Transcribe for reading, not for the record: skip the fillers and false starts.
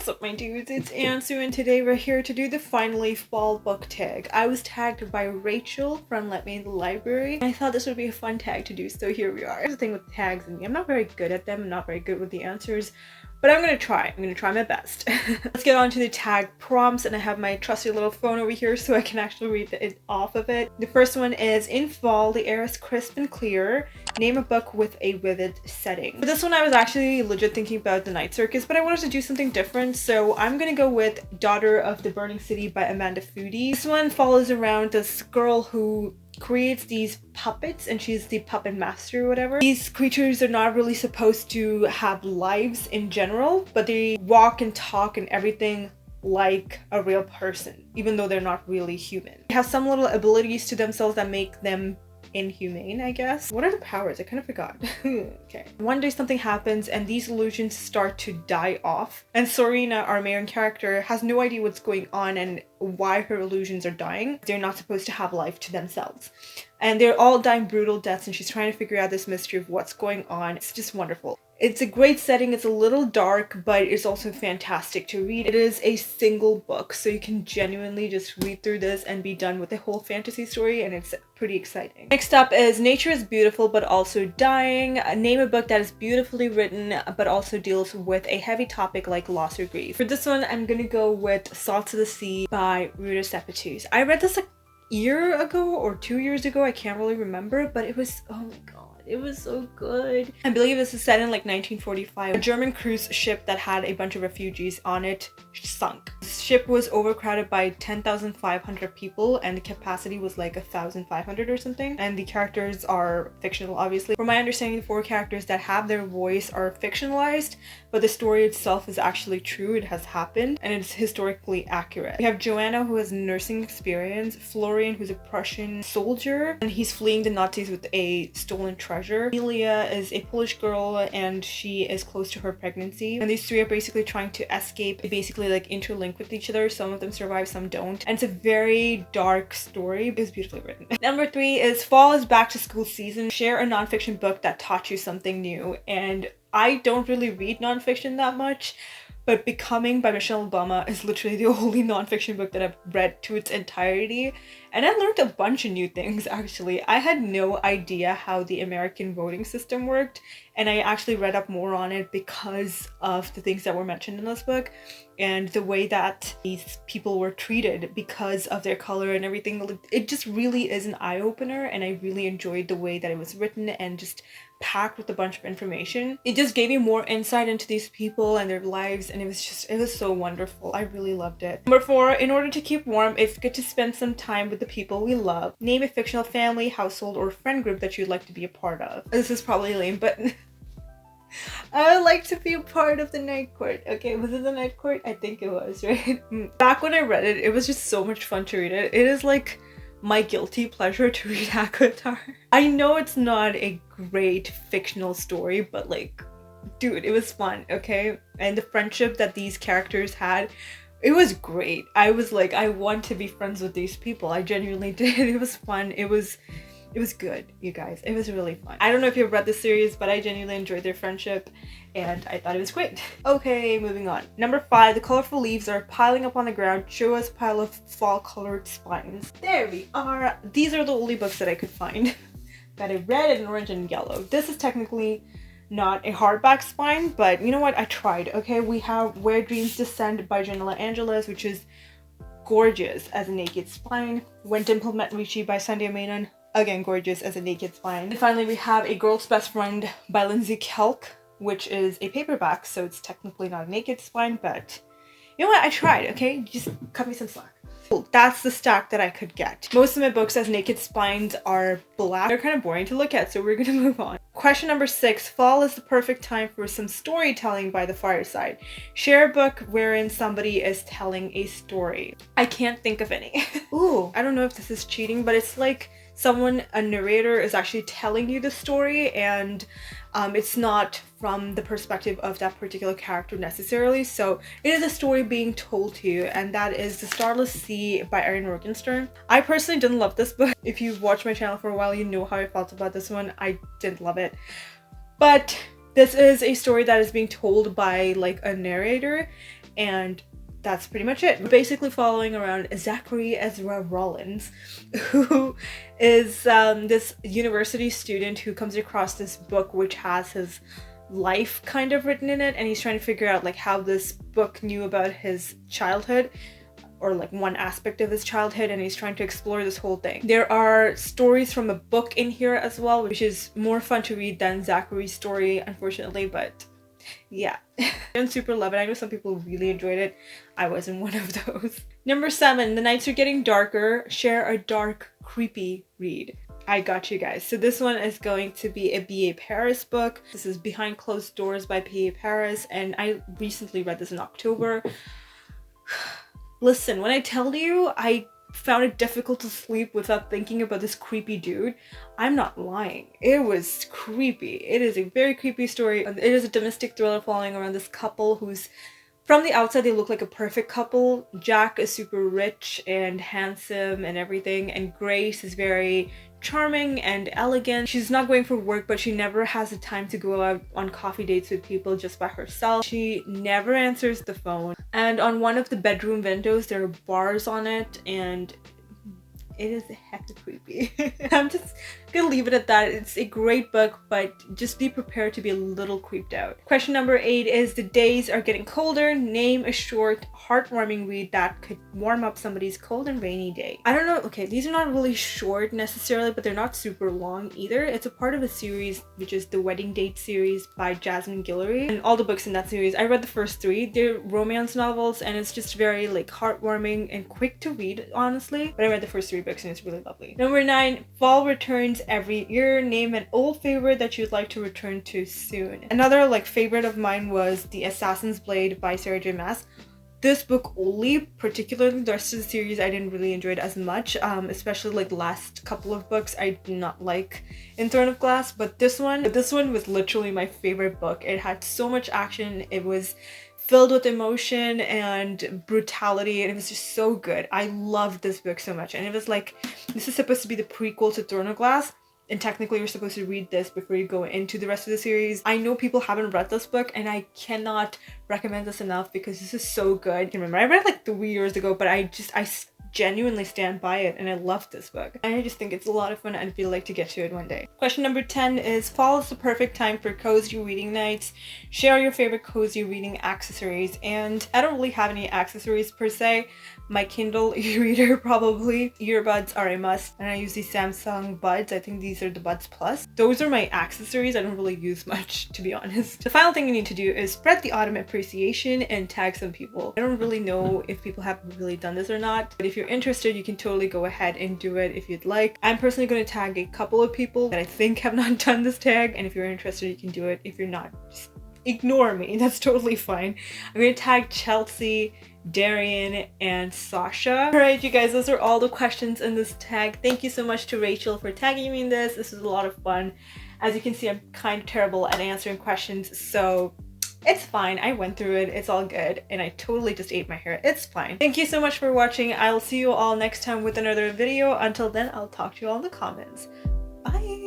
What's up my dudes, it's Ansu and today we're here to do the Finally Fall book tag. I was tagged by Rachel from Let Me in the Library and I thought this would be a fun tag to do, so here we are. Here's the thing with tags and me, I'm not very good at them, I'm not very good with the answers, but I'm gonna try my best. Let's get on to the tag prompts, and I have my trusty little phone over here so I can actually read it off of it. The first one is, in fall, the air is crisp and clear. Name a book with a vivid setting. For this one, I was actually legit thinking about The Night Circus, but I wanted to do something different, so I'm gonna go with Daughter of the Burning City by Amanda Foody. This one follows around this girl who creates these puppets and she's the puppet master or whatever. These creatures are not really supposed to have lives in general, but they walk and talk and everything like a real person, even though they're not really human. They have some little abilities to themselves that make them inhumane, I guess. What are the powers? I kind of forgot. Okay. One day something happens and these illusions start to die off. And Sorina, our main character, has no idea what's going on and why her illusions are dying. They're not supposed to have life to themselves. And they're all dying brutal deaths and she's trying to figure out this mystery of what's going on. It's just wonderful. It's a great setting. It's a little dark, but it's also fantastic to read. It is a single book, so you can genuinely just read through this and be done with the whole fantasy story, and it's pretty exciting. Next up is Nature is Beautiful but Also Dying. Name a book that is beautifully written but also deals with a heavy topic like loss or grief. For this one, I'm gonna go with Salt of the Sea by Ruta Sepetys. I read this a year ago or 2 years ago, I can't really remember, but it was, oh my god, it was so good. I believe this is set in like 1945. A German cruise ship that had a bunch of refugees on it sunk. The ship was overcrowded by 10,500 people and the capacity was like 1,500 or something. And the characters are fictional, obviously. From my understanding, the 4 characters that have their voice are fictionalized, but the story itself is actually true. It has happened and it's historically accurate. We have Joanna, who has nursing experience, Florian, who's a Prussian soldier and he's fleeing the Nazis with a stolen treasure. Emilia is a Polish girl and she is close to her pregnancy, and these 3 are basically trying to escape. They basically like interlink with each other. Some of them survive, some don't, and it's a very dark story. It's beautifully written. Number 3 is Fall is Back to School Season. Share a nonfiction book that taught you something new. And I don't really read nonfiction that much, but Becoming by Michelle Obama is literally the only nonfiction book that I've read to its entirety. And I learned a bunch of new things, actually. I had no idea how the American voting system worked, and I actually read up more on it because of the things that were mentioned in this book and the way that these people were treated because of their color and everything. It just really is an eye-opener, and I really enjoyed the way that it was written and just packed with a bunch of information. It just gave me more insight into these people and their lives, and it was so wonderful. I really loved it. Number 4, in order to keep warm, it's good to spend some time with the people we love. Name a fictional family, household, or friend group that you'd like to be a part of. This is probably lame, but I would like to be a part of the Night Court. Okay, was it the Night Court? I think it was, right? Back when I read it, it was just so much fun to read it. It is like my guilty pleasure to read ACOTAR. I know it's not a great fictional story, but like, dude, it was fun, okay? And the friendship that these characters had, it was great. I was like, I want to be friends with these people. I genuinely did. It was fun. It was good, you guys. It was really fun. I don't know if you've read this series, but I genuinely enjoyed their friendship and I thought it was great. Okay, moving on. Number 5, the colorful leaves are piling up on the ground. Show us a pile of fall-colored spines. There we are. These are the only books that I could find that I read in orange and yellow. This is technically not a hardback spine, but you know what? I tried, okay? We have Where Dreams Descend by Janella Angeles, which is gorgeous as a naked spine. When Dimple Met Richie by Sandia Menon, again gorgeous as a naked spine. And finally we have A Girl's Best Friend by Lindsay Kelk, which is a paperback, so it's technically not a naked spine, but you know what? I tried, okay? Just cut me some slack. That's the stack that I could get. Most of my books as naked spines are black. They're kind of boring to look at, so we're gonna move on. Question number 6. Fall is the perfect time for some storytelling by the fireside. Share a book wherein somebody is telling a story. I can't think of any. Ooh, I don't know if this is cheating, but it's like a narrator is actually telling you the story, and it's not from the perspective of that particular character necessarily. So it is a story being told to you, and that is The Starless Sea by Erin Morgenstern. I personally didn't love this book. If you've watched my channel for a while, you know how I felt about this one. I didn't love it. But this is a story that is being told by like a narrator, And that's pretty much it. We're basically following around Zachary Ezra Rollins, who is this university student who comes across this book which has his life kind of written in it, and he's trying to figure out like how this book knew about his childhood, or like one aspect of his childhood, and he's trying to explore this whole thing. There are stories from a book in here as well, which is more fun to read than Zachary's story, unfortunately, but yeah. I don't super love it. I know some people really enjoyed it. I wasn't one of those. Number 7, The Nights Are Getting Darker. Share a dark, creepy read. I got you guys. So this one is going to be a B.A. Paris book. This is Behind Closed Doors by B.A. Paris, and I recently read this in October. Listen, when I tell you I found it difficult to sleep without thinking about this creepy dude, I'm not lying. It was creepy. It is a very creepy story. It is a domestic thriller following around this couple who's, from the outside, they look like a perfect couple. Jack is super rich and handsome and everything, and Grace is very charming and elegant. She's not going for work, but she never has the time to go out on coffee dates with people just by herself. She never answers the phone, and on one of the bedroom windows there are bars on it, and it is hecka creepy. I'm just gonna leave it at that. It's a great book, but just be prepared to be a little creeped out. Question number 8 is The Days Are Getting Colder. Name a short, heartwarming read that could warm up somebody's cold and rainy day. I don't know. Okay, these are not really short necessarily, but they're not super long either. It's a part of a series, which is the Wedding Date series by Jasmine Guillory. And all the books in that series, I read the first 3. They're romance novels, and it's just very like heartwarming and quick to read, honestly. But I read the first 3 books and it's really lovely. Number 9, Fall returns every year. Name an old favorite that you'd like to return to soon. Another like favorite of mine was The Assassin's Blade by Sarah J Maas. This book only, particularly the rest of the series, I didn't really enjoy it as much, especially like the last couple of books I did not like in Throne of Glass, but this one was literally my favorite book. It had so much action, it was filled with emotion and brutality, and it was just so good. I loved this book so much, and it was like, this is supposed to be the prequel to Throne of Glass, and technically you're supposed to read this before you go into the rest of the series. I know people haven't read this book, and I cannot recommend this enough because this is so good. I remember I read it like 3 years ago, but I genuinely stand by it, and I love this book. And I just think it's a lot of fun, and I feel like to get to it one day. Question number 10 is Fall is the perfect time for cozy reading nights. Share your favorite cozy reading accessories. And I don't really have any accessories per se. My Kindle e-reader probably. Earbuds are a must, and I use these Samsung Buds. I think these are the Buds Plus. Those are my accessories. I don't really use much, to be honest. The final thing you need to do is spread the autumn appreciation and tag some people. I don't really know if people have really done this or not, but if you're interested, you can totally go ahead and do it if you'd like. I'm personally going to tag a couple of people that I think have not done this tag, and if you're interested, you can do it. If you're not, just ignore me. That's totally fine. I'm going to tag Chelsea, Darian, and Sasha. Alright, you guys, those are all the questions in this tag. Thank you so much to Rachel for tagging me in this. This was a lot of fun. As you can see, I'm kind of terrible at answering questions, so it's fine. I went through it. It's all good. And I totally just ate my hair. It's fine. Thank you so much for watching. I will see you all next time with another video. Until then, I'll talk to you all in the comments. Bye!